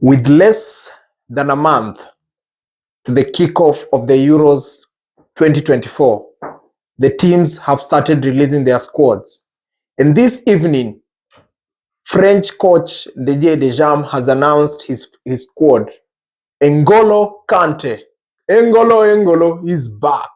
With less than a month to the kickoff of the Euros 2024, the teams have started releasing their squads. And this evening, French coach Didier Deschamps has announced his squad. N'Golo Kante. N'Golo is back.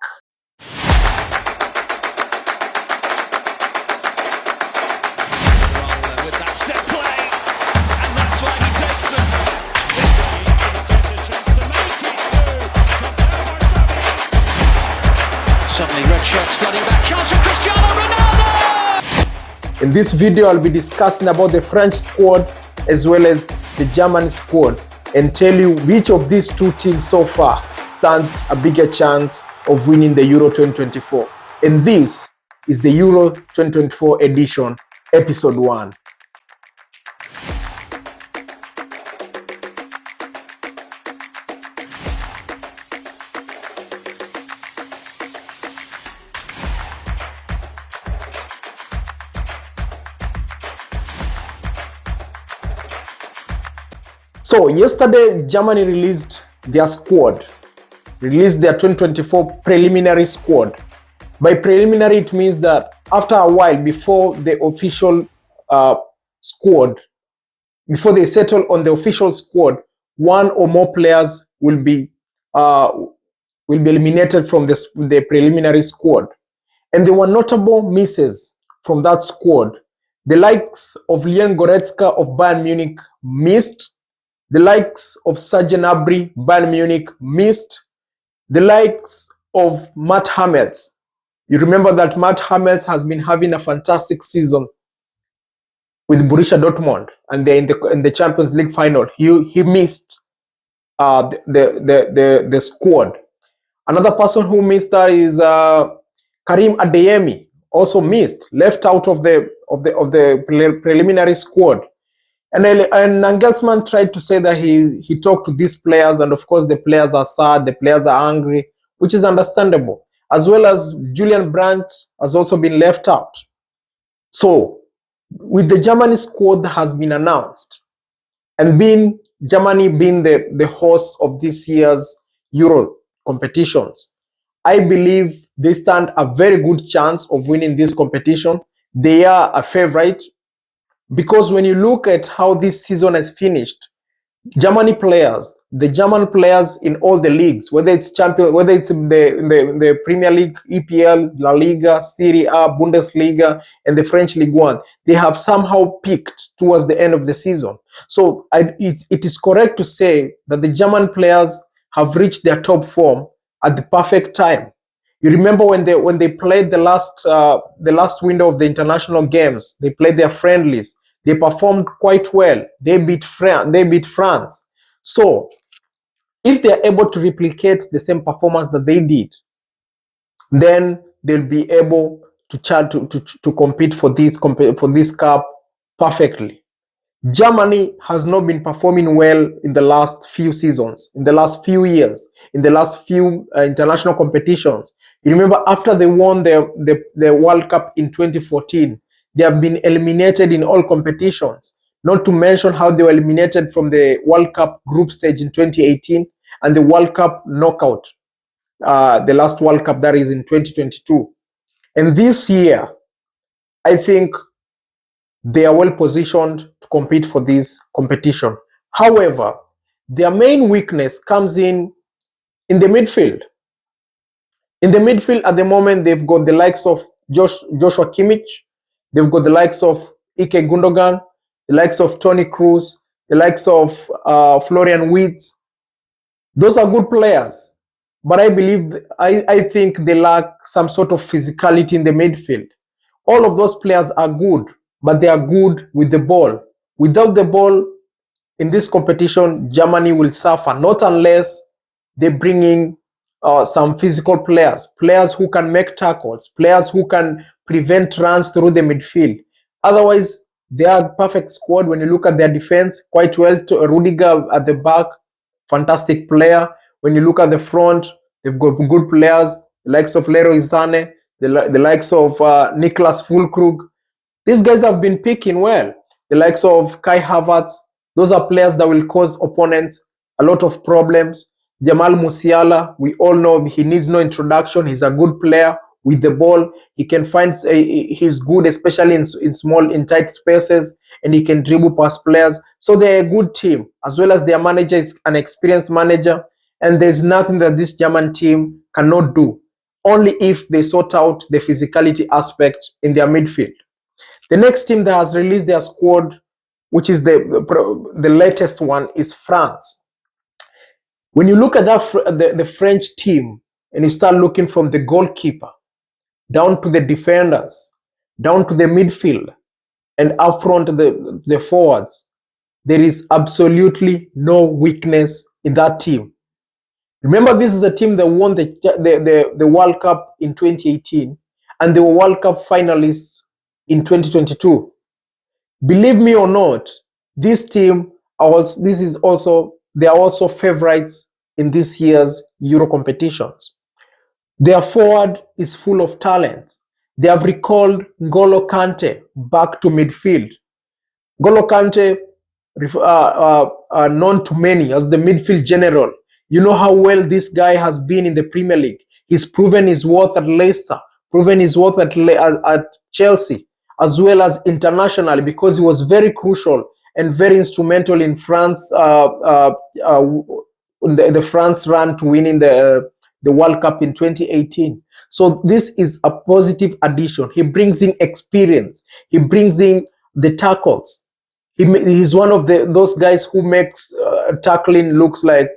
Suddenly red shirts flooding back, chance for Cristiano Ronaldo! In this video, I'll be discussing about the French squad as well as the German squad and tell you which of these two teams so far stands a bigger chance of winning the Euro 2024. And this is the Euro 2024 edition, episode 1. So yesterday, Germany released their squad, released their 2024 preliminary squad. By preliminary, it means that after a while, before the official squad, before they settle on the official squad, one or more players will be eliminated from the preliminary squad. And there were notable misses from that squad. The likes of Leon Goretzka of Bayern Munich missed. The likes of Serge Gnabry, Bayern Munich missed. The likes of Matt Hummels. You remember that Matt Hummels has been having a fantastic season with Borussia Dortmund, and they're in the Champions League final. He missed the squad. Another person who missed that is Karim Adeyemi, also missed, left out of the preliminary squad. And Nagelsmann tried to say that he talked to these players, and of course the players are sad, the players are angry, which is understandable. As well as Julian Brandt has also been left out. So, with the Germany squad that has been announced, and Germany being the host of this year's Euro competitions, I believe they stand a very good chance of winning this competition. They are a favorite. Because when you look at how this season has finished, the German players in all the leagues, whether it's in the Premier League, EPL, La Liga, Serie A, Bundesliga, and the French Ligue 1, they have somehow peaked towards the end of the season. So it is correct to say that the German players have reached their top form at the perfect time. You remember when they played the last window of the international games, they played their friendlies. They performed quite well. They beat France. So, if they are able to replicate the same performance that they did, then they'll be able to compete for this cup perfectly. Germany has not been performing well in the last few seasons, in the last few years, in the last few international competitions. You remember after they won the World Cup in 2014, they have been eliminated in all competitions, not to mention how they were eliminated from the World Cup group stage in 2018 and the World Cup knockout, the last World Cup, that is in 2022. And this year, I think they are well positioned to compete for this competition. However, their main weakness comes in the midfield. In the midfield at the moment, they've got the likes of Joshua Kimmich, they've got the likes of Ike Gundogan, the likes of Toni Kroos, the likes of Florian Wirtz. Those are good players, but I think they lack some sort of physicality in the midfield. All of those players are good, but they are good with the ball. Without the ball in this competition, Germany will suffer, not unless they bring in some physical players who can make tackles, players who can prevent runs through the midfield. Otherwise, they are a perfect squad. When you look at their defense, quite well. Rudiger at the back, fantastic player. When you look at the front, they've got good players, the likes of Leroy Sané, the likes of Niklas Füllkrug. These guys have been picking well. The likes of Kai Havertz, Those are players that will cause opponents a lot of problems. Jamal Musiala, we all know he needs no introduction. He's a good player with the ball. He can find, he's good, especially in tight spaces, and he can dribble past players. So they're a good team, as well as their manager is an experienced manager. And there's nothing that this German team cannot do, only if they sort out the physicality aspect in their midfield. The next team that has released their squad, which is the latest one, is France. When you look at the French team, and you start looking from the goalkeeper down to the defenders, down to the midfield, and up front the forwards, there is absolutely no weakness in that team. Remember, this is a team that won the World Cup in 2018, and they were World Cup finalists in 2022. Believe me or not, this team they are also favorites in this year's Euro competitions. Their forward is full of talent. They have recalled N'Golo Kante back to midfield. N'Golo Kante, known to many as the midfield general. You know how well this guy has been in the Premier League. He's proven his worth at Leicester, proven his worth at Chelsea, as well as internationally, because he was very crucial and very instrumental in France, the France run to winning the World Cup in 2018. So this is a positive addition. He brings in experience. He brings in the tackles. He's one of those guys who makes tackling look like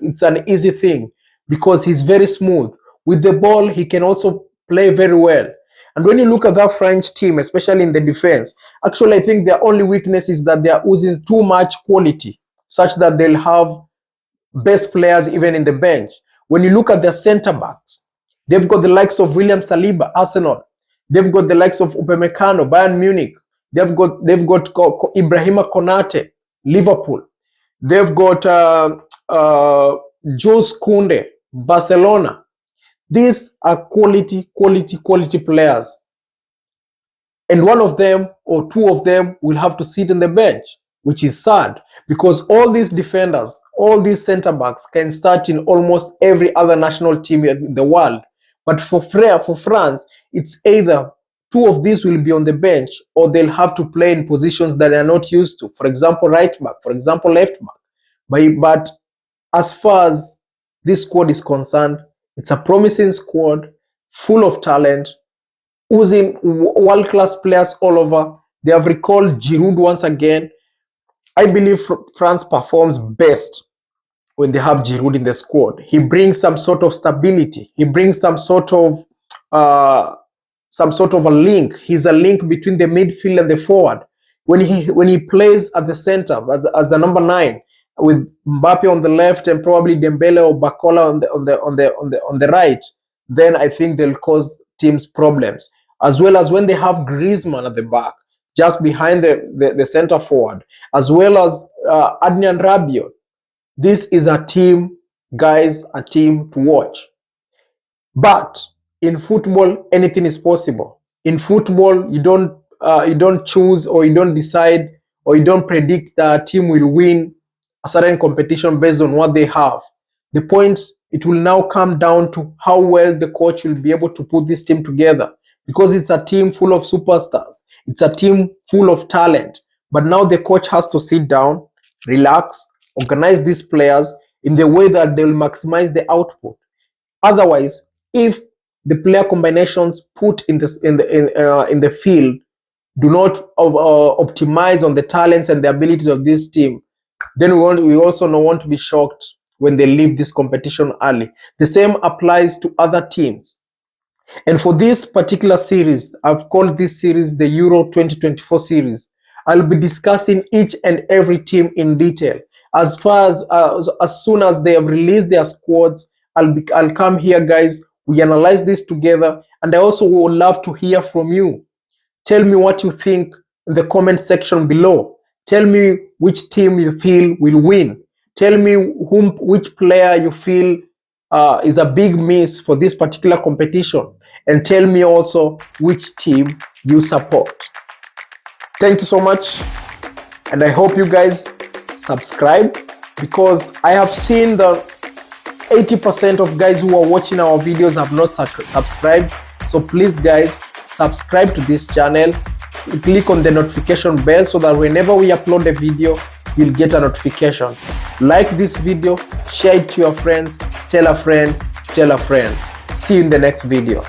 it's an easy thing, because he's very smooth. With the ball, he can also play very well. And when you look at that French team, especially in the defense, actually I think their only weakness is that they are using too much quality, such that they'll have best players even in the bench. When you look at their center backs, they've got the likes of William Saliba, Arsenal. They've got the likes of Upamecano, Bayern Munich. They've got Ibrahima Konate, Liverpool. They've got Jules Koundé, Barcelona. These are quality players. And one of them or two of them will have to sit on the bench, which is sad, because all these defenders, all these center backs can start in almost every other national team in the world. But for France, it's either two of these will be on the bench, or they'll have to play in positions that they're not used to. For example, right back, for example, left back. But as far as this squad is concerned, it's a promising squad, full of talent, using world-class players all over. They have recalled Giroud once again. I believe France performs best when they have Giroud in the squad. He brings some sort of stability. He brings some sort of a link. He's a link between the midfield and the forward. When he plays at the center as a number 9, with Mbappe on the left and probably Dembele or Bakola on the right, then I think they'll cause teams problems. As well as when they have Griezmann at the back, just behind the center forward, as well as Adrian Rabiot. This is a team, guys, a team to watch. But in football, anything is possible. In football, you don't choose, or you don't decide, or you don't predict that a team will win a certain competition based on what they have. The point, it will now come down to how well the coach will be able to put this team together, because it's a team full of superstars. It's a team full of talent. But now the coach has to sit down, relax, organize these players in the way that they'll maximize the output. Otherwise, if the player combinations put in the field do not optimize on the talents and the abilities of this team, then we also don't want to be shocked when they leave this competition early. The same applies to other teams. And for this particular series, I've called this series the Euro 2024 series. I'll be discussing each and every team in detail. As soon as they have released their squads, I'll come here, guys. We analyze this together, and I also would love to hear from you. Tell me what you think in the comment section below. Tell me which team you feel will win. Tell me which player you feel is a big miss for this particular competition. And tell me also which team you support. Thank you so much. And I hope you guys subscribe, because I have seen the 80% of guys who are watching our videos have not subscribed. So please guys, subscribe to this channel, click on the notification bell so that whenever we upload a video, you'll get a notification. Like this video, share it to your friends, tell a friend, tell a friend. See you in the next video.